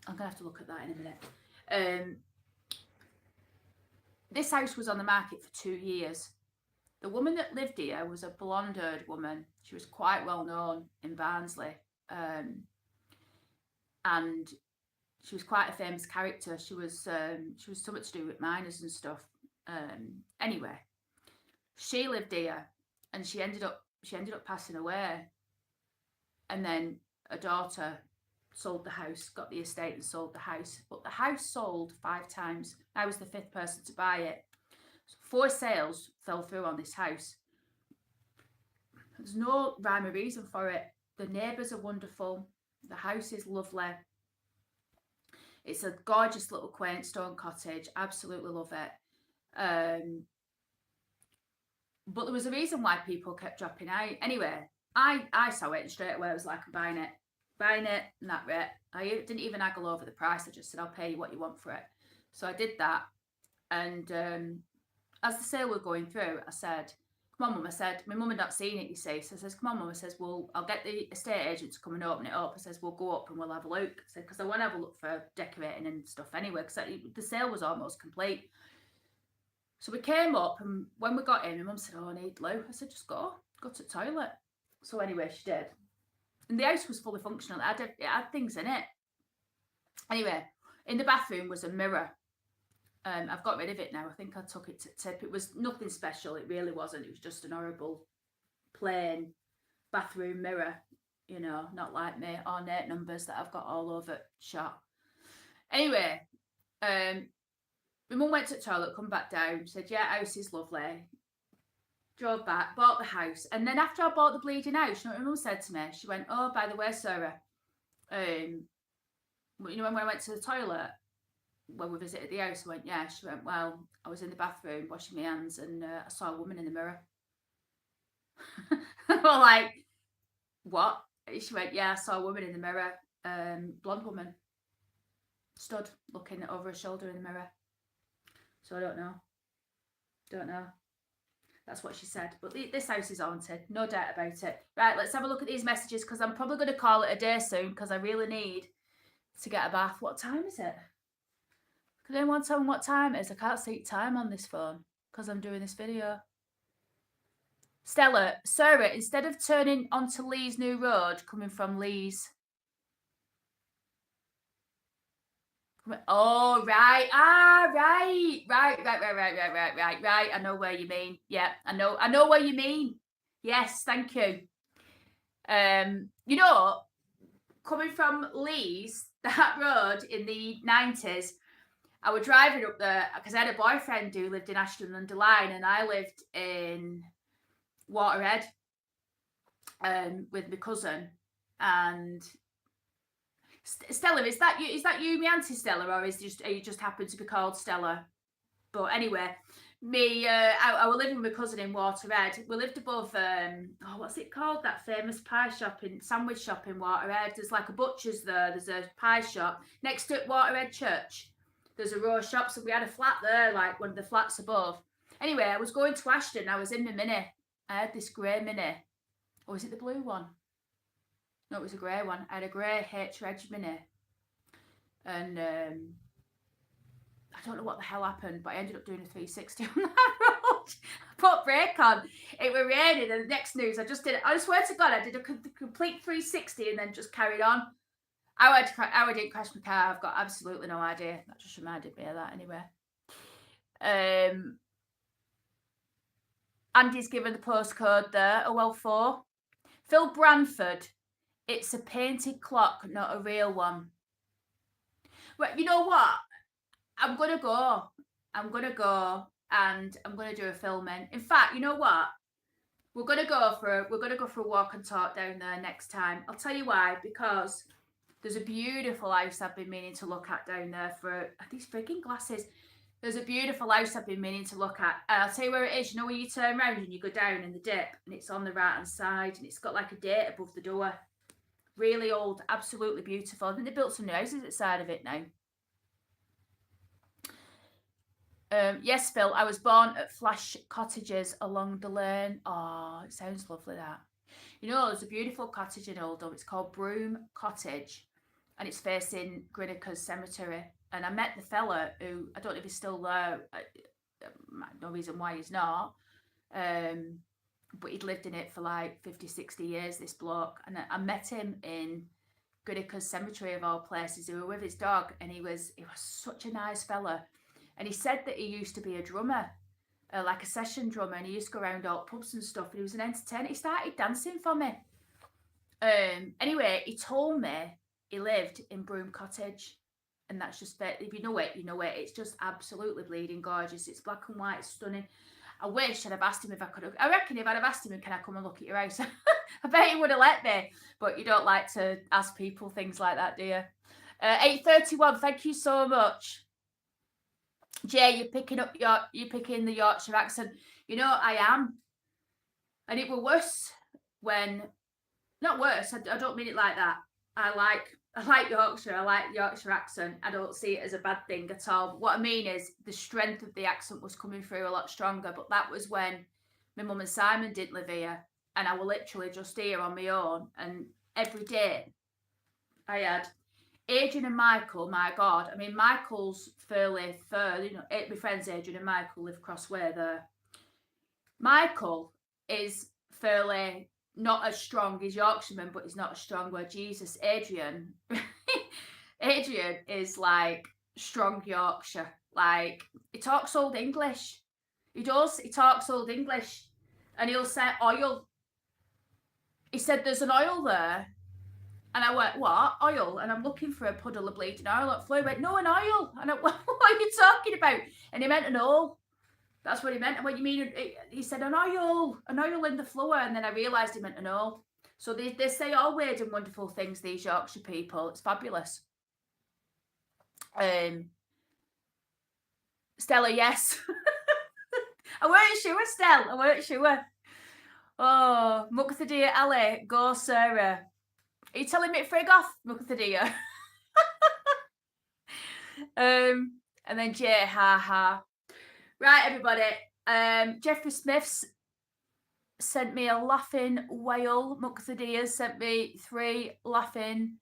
I'm gonna have to look at that in a minute. This house was on the market for 2 years. The woman that lived here was a blonde-haired woman. She was quite well known in Barnsley, and she was quite a famous character. She was something to do with miners and stuff. Anyway, she lived here, and she ended up passing away, and then a daughter sold the house, got the estate and sold the house. But the house sold 5 times. I was the 5th person to buy it. 4 sales fell through on this house. There's no rhyme or reason for it. The neighbours are wonderful. The house is lovely. It's a gorgeous little quaint stone cottage. Absolutely love it. But there was a reason why people kept dropping out. Anyway, I saw it and straight away I was like, I'm buying it. Buying it, and that rate. I didn't even haggle over the price. I just said, I'll pay you what you want for it. So I did that. And as the sale was going through, I said, come on, Mum. I said, my mum had not seen it, you see. So I says, come on, Mum. I says, well, I'll get the estate agent to come and open it up. I says, we'll go up and we'll have a look. I said, because I want to have a look for decorating and stuff anyway, because the sale was almost complete. So we came up, and when we got in, my mum said, oh, I need loo. I said, just go to the toilet. So anyway, she did. And the house was fully functional. It had things in it. Anyway, in the bathroom was a mirror. I've got rid of it now. I think I took it to tip. It was nothing special. It really wasn't. It was just an horrible, plain bathroom mirror. You know, not like my ornate numbers that I've got all over shop. Anyway, my mum went to the toilet, come back down, said, yeah, house is lovely. Drove back, bought the house, and then after I bought the bleeding house, you know what my mum said to me? She went, oh, by the way, Sarah, you know, when I went to the toilet, when we visited the house, I went, yeah. She went, well, I was in the bathroom washing my hands, and I saw a woman in the mirror. Well, like, what? She went, yeah, I saw a woman in the mirror, blonde woman, stood looking over her shoulder in the mirror. So I don't know. That's what she said. But this house is haunted. No doubt about it. Right, let's have a look at these messages, because I'm probably going to call it a day soon, because I really need to get a bath. What time is it? Can anyone tell me what time it is? I can't see time on this phone because I'm doing this video. Stella, Sarah, instead of turning onto Lee's New Road, coming from Lee's. Oh, right. Right. I know where you mean. Yeah, I know where you mean. Yes, thank you. You know, coming from Lee's, that road in the 90s, I was driving up there because I had a boyfriend who lived in Ashton-under-Lyne, and I lived in Waterhead with my cousin. And Stella, is that you, my auntie Stella, or are you just happen to be called Stella? But anyway, I was living with my cousin in Waterhead. We lived above what's it called, that famous sandwich shop in Waterhead. There's like a butcher's there. There's a pie shop next to Waterhead Church. there's a row of shops, and we had a flat there, like one of the flats above. Anyway, I was going to Ashton. I was in my Mini. I had this grey Mini. Or was it the blue one? No, it was a grey one. I had a grey H-Reg Mini. And I don't know what the hell happened, but I ended up doing a 360 on that road. I put brake on. It were raining, and the next news, I swear to God, I did a complete 360 and then just carried on. How I didn't crash my car, I've got absolutely no idea. That just reminded me of that anyway. Andy's given the postcode there, OL4. Phil Branford, it's a painted clock, not a real one. Well, you know what? I'm going to go and I'm going to do a filming. In fact, you know what? We're going to go for a walk and talk down there next time. I'll tell you why, because there's a beautiful house I've been meaning to look at down there for these freaking glasses. There's a beautiful house I've been meaning to look at. And I'll tell you where it is. You know where you turn around and you go down in the dip and it's on the right hand side and it's got like a date above the door. Really old, absolutely beautiful. I think they built some new houses at the side of it now. Yes, Phil, I was born at Flash Cottages along the lane. Oh, it sounds lovely, that. You know, there's a beautiful cottage in Oldham. It's called Broome Cottage, and it's facing Grinnickers Cemetery. And I met the fella who, I don't know if he's still there, no reason why he's not, but he'd lived in it for like 50, 60 years, this bloke. And I met him in Grinnickers Cemetery, of all places. He was with his dog, and he was such a nice fella. And he said that he used to be a drummer, like a session drummer, and he used to go around all pubs and stuff, and he was an entertainer. He started dancing for me. Anyway, he told me he lived in Broome Cottage, and that's just, if you know it, you know it. It's just absolutely bleeding gorgeous. It's black and white, it's stunning. I wish I'd have asked him if I could. I reckon if I'd have asked him, can I come and look at your house? I bet he would have let me, but you don't like to ask people things like that, do you? 8:31, thank you so much. Jay, you're picking the Yorkshire accent. You know, I am. And it were worse when, not worse, I don't mean it like that. I like Yorkshire, I like Yorkshire accent. I don't see it as a bad thing at all. But what I mean is the strength of the accent was coming through a lot stronger. But that was when my mum and Simon didn't live here. And I was literally just here on my own. And every day I had Adrian and Michael, my God. I mean, Michael's fairly fur, you know, my friends Adrian and Michael live crossway there. Michael is fairly not as strong as Yorkshireman, but he's not as strong where Jesus. Adrian is like strong Yorkshire. Like, he talks Old English. He talks Old English. And he'll say oil. He said, there's an oil there. And I went, what? Oil? And I'm looking for a puddle of bleeding oil at Flo. He went, no, an oil. And I went, what are you talking about? And he meant an oil. That's what he meant. And what you mean? He said, an oil in the floor. And then I realised he meant an oil. So they say all weird and wonderful things, these Yorkshire people. It's fabulous. Stella, yes. I weren't sure, Stella. I weren't sure. Oh, Mukthadia Ali, go Sarah. Are you telling me to frig off, Mukthadia? And then Jay, ha. Right, everybody. Jeffrey Smith's sent me a laughing whale. Mukthadia sent me 3 laughing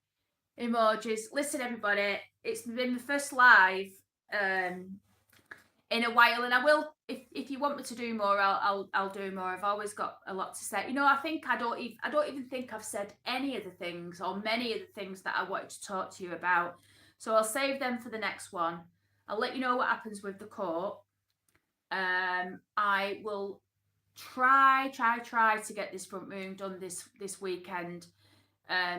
emojis. Listen, everybody, it's been the first live in a while, and I will, if you want me to do more, I'll do more. I've always got a lot to say. You know, I don't even think I've said any of the things or many of the things that I wanted to talk to you about. So I'll save them for the next one. I'll let you know what happens with the court. I will try to get this front room done this weekend,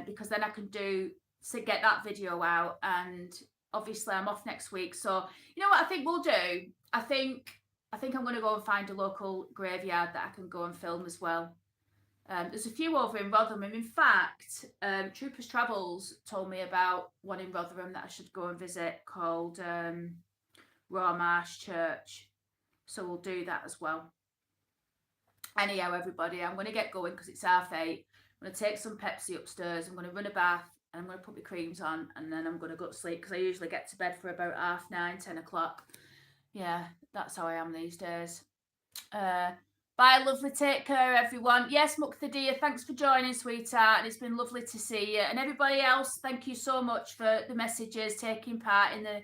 because then I can get that video out, and obviously I'm off next week. So you know what I think we'll do? I think I'm going to go and find a local graveyard that I can go and film as well. There's a few over in Rotherham, and in fact, Troopers Travels told me about one in Rotherham that I should go and visit called Raw Marsh Church. So we'll do that as well. Anyhow, everybody, I'm going to get going because it's 8:30. I'm going to take some Pepsi upstairs. I'm going to run a bath, and I'm going to put my creams on, and then I'm going to go to sleep because I usually get to bed for about 9:30, 10 o'clock. Yeah, that's how I am these days. Bye, lovely. Take care, everyone. Yes, Mukta dear, thanks for joining, sweetheart. And it's been lovely to see you. And everybody else, thank you so much for the messages, taking part in the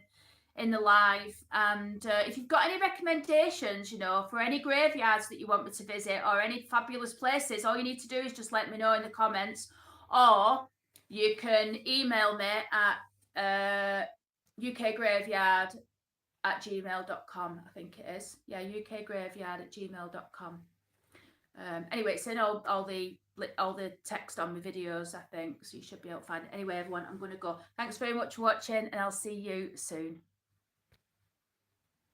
live. And if you've got any recommendations, you know, for any graveyards that you want me to visit or any fabulous places, all you need to do is just let me know in the comments, or you can email me at ukgraveyard@gmail.com, I think it is. Yeah, ukgraveyard@gmail.com. Anyway, it's in all the text on my videos, I think, so you should be able to find it. Anyway, everyone, I'm going to go. Thanks very much for watching, and I'll see you soon.